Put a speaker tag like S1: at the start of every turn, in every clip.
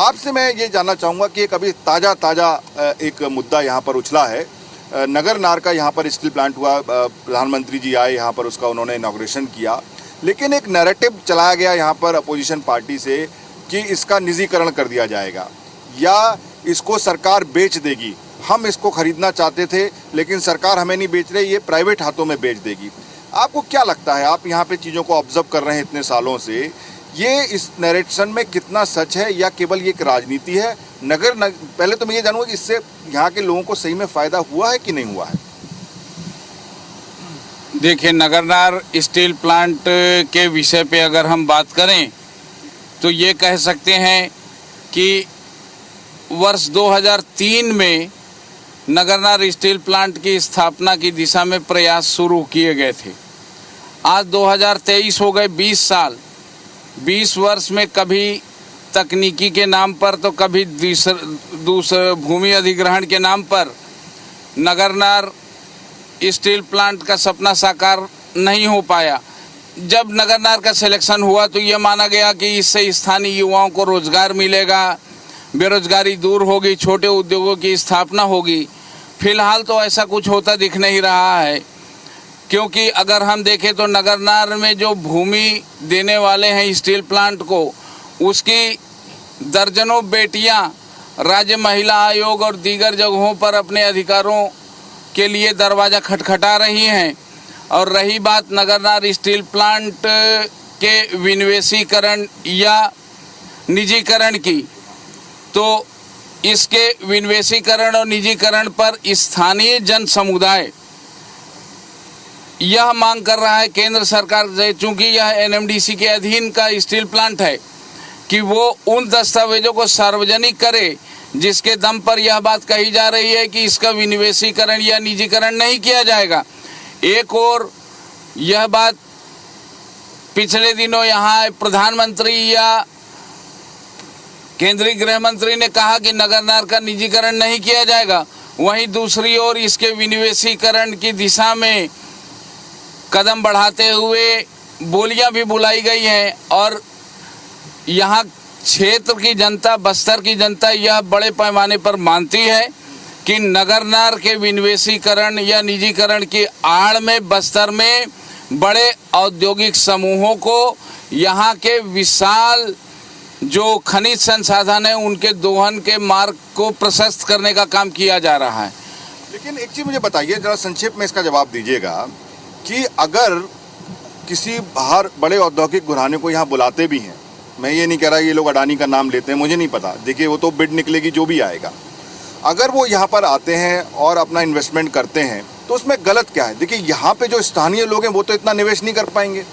S1: आपसे मैं ये जानना चाहूँगा कि एक अभी ताज़ा एक मुद्दा यहाँ पर उछला है। नगर नार का यहाँ पर स्टील प्लांट हुआ, प्रधानमंत्री जी आए यहाँ पर, उसका उन्होंने इनॉग्रेशन किया, लेकिन एक नैरेटिव चलाया गया यहाँ पर अपोजिशन पार्टी से कि इसका निजीकरण कर दिया जाएगा या इसको सरकार बेच देगी। हम इसको खरीदना चाहते थे लेकिन सरकार हमें नहीं बेच रही, ये प्राइवेट हाथों में बेच देगी। आपको क्या लगता है, आप यहाँ पे चीज़ों को ऑब्जर्व कर रहे हैं इतने सालों से, ये इस नैरेशन में कितना सच है या केवल ये एक राजनीति है? पहले तो मैं ये जानूंगा कि इससे यहाँ के लोगों को सही में फ़ायदा हुआ है कि नहीं हुआ है?
S2: देखिए, नगरनार स्टील प्लांट के विषय पे अगर हम बात करें तो ये कह सकते हैं कि वर्ष 2003 में नगरनार स्टील प्लांट की स्थापना की दिशा में प्रयास शुरू किए गए थे। आज 2023 हो गए, 20 साल। 20 वर्ष में कभी तकनीकी के नाम पर तो कभी दूसरे भूमि अधिग्रहण के नाम पर नगरनार स्टील प्लांट का सपना साकार नहीं हो पाया। जब नगरनार का सिलेक्शन हुआ तो ये माना गया कि इससे स्थानीय युवाओं को रोजगार मिलेगा, बेरोजगारी दूर होगी, छोटे उद्योगों की स्थापना होगी। फिलहाल तो ऐसा कुछ होता दिख नहीं रहा है, क्योंकि अगर हम देखें तो नगरनार में जो भूमि देने वाले हैं स्टील प्लांट को, उसकी दर्जनों बेटियां राज्य महिला आयोग और दीगर जगहों पर अपने अधिकारों के लिए दरवाज़ा खटखटा रही हैं। और रही बात नगरनार स्टील प्लांट के विनिवेशीकरण या निजीकरण की, तो इसके विनिवेशीकरण और निजीकरण पर स्थानीय जन समुदाय यह मांग कर रहा है केंद्र सरकार से, चूंकि यह एनएमडीसी के अधीन का स्टील प्लांट है, कि वो उन दस्तावेजों को सार्वजनिक करे जिसके दम पर यह बात कही जा रही है कि इसका विनिवेशीकरण या निजीकरण नहीं किया जाएगा। एक और यह बात पिछले दिनों यहाँ प्रधानमंत्री या केंद्रीय गृह मंत्री ने कहा कि नगरनार का निजीकरण नहीं किया जाएगा, वहीं दूसरी ओर इसके विनिवेशीकरण की दिशा में कदम बढ़ाते हुए बोलियां भी बुलाई गई हैं। और यहाँ क्षेत्र की जनता, बस्तर की जनता यह बड़े पैमाने पर मानती है कि नगरनार के विनिवेशीकरण या निजीकरण की आड़ में बस्तर में बड़े औद्योगिक समूहों को यहाँ के विशाल जो खनिज संसाधन है उनके दोहन के मार्ग को प्रशस्त करने का काम किया जा रहा है।
S1: लेकिन एक चीज़ मुझे बताइए, ज़रा संक्षेप में इसका जवाब दीजिएगा कि अगर किसी बाहर बड़े औद्योगिक घराने को यहाँ बुलाते भी हैं, मैं ये नहीं कह रहा ये लोग अडानी का नाम लेते हैं, मुझे नहीं पता, देखिए वो तो बिड निकलेगी जो भी आएगा, अगर वो यहाँ पर आते हैं और अपना इन्वेस्टमेंट करते हैं तो उसमें गलत क्या है? देखिए यहाँ पे जो स्थानीय लोग हैं वो तो इतना निवेश नहीं कर पाएंगे।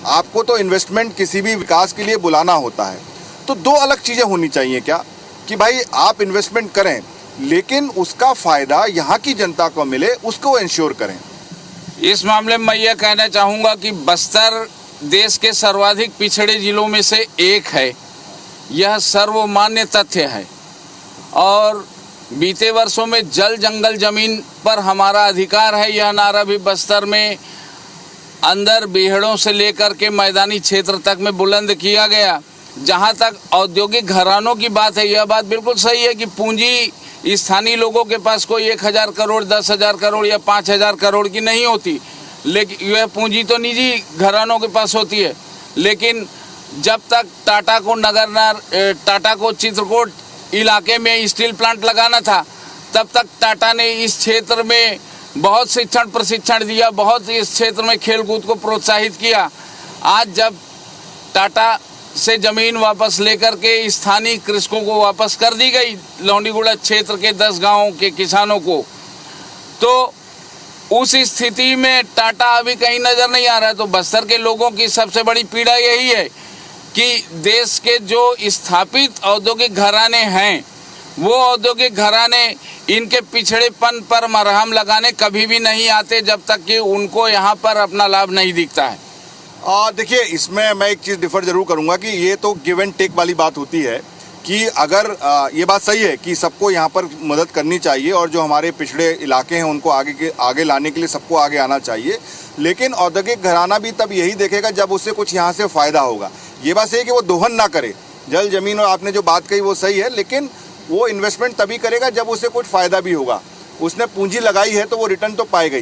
S1: आपको तो इन्वेस्टमेंट किसी भी विकास के लिए बुलाना होता है, तो दो अलग चीज़ें होनी चाहिए क्या, कि भाई आप इन्वेस्टमेंट करें लेकिन उसका फ़ायदा यहाँ की जनता को मिले, उसको इंश्योर करें।
S2: इस मामले में मैं यह कहना चाहूँगा कि बस्तर देश के सर्वाधिक पिछड़े जिलों में से एक है, यह सर्वमान्य तथ्य है। और बीते वर्षों में जल जंगल जमीन पर हमारा अधिकार है, यह नारा भी बस्तर में अंदर बीहड़ों से लेकर के मैदानी क्षेत्र तक में बुलंद किया गया। जहाँ तक औद्योगिक घरानों की बात है, यह बात बिल्कुल सही है कि पूंजी स्थानीय लोगों के पास कोई 1000 करोड़, 10,000 करोड़ या 5,000 करोड़ की नहीं होती, लेकिन यह पूंजी तो निजी घरानों के पास होती है। लेकिन जब तक टाटा को चित्रकूट इलाके में स्टील प्लांट लगाना था, तब तक टाटा ने इस क्षेत्र में बहुत शिक्षण प्रशिक्षण दिया, बहुत इस क्षेत्र में खेलकूद को प्रोत्साहित किया। आज जब टाटा से ज़मीन वापस लेकर के स्थानीय कृषकों को वापस कर दी गई, लौंडीगुड़ा क्षेत्र के 10 गांवों के किसानों को, तो उस स्थिति में टाटा अभी कहीं नज़र नहीं आ रहा है। तो बस्तर के लोगों की सबसे बड़ी पीड़ा यही है कि देश के जो स्थापित औद्योगिक घराने हैं, वो औद्योगिक घराने इनके पिछड़ेपन पर मरहम लगाने कभी भी नहीं आते जब तक कि उनको यहाँ पर अपना लाभ नहीं दिखता है।
S1: देखिए, इसमें मैं एक चीज़ डिफर जरूर करूँगा कि ये तो गिव एंड टेक वाली बात होती है कि अगर ये बात सही है कि सबको यहाँ पर मदद करनी चाहिए और जो हमारे पिछड़े इलाके हैं उनको आगे लाने के लिए सबको आगे आना चाहिए, लेकिन औद्योगिक घराना भी तब यही देखेगा जब उससे कुछ यहाँ से फ़ायदा होगा। ये बात सही है कि वो दोहन ना करे, जल जमीन और आपने जो बात कही वो सही है, लेकिन वो इन्वेस्टमेंट तभी करेगा जब उसे कुछ फ़ायदा भी होगा। उसने पूंजी लगाई है तो वो रिटर्न तो पाएगा ही।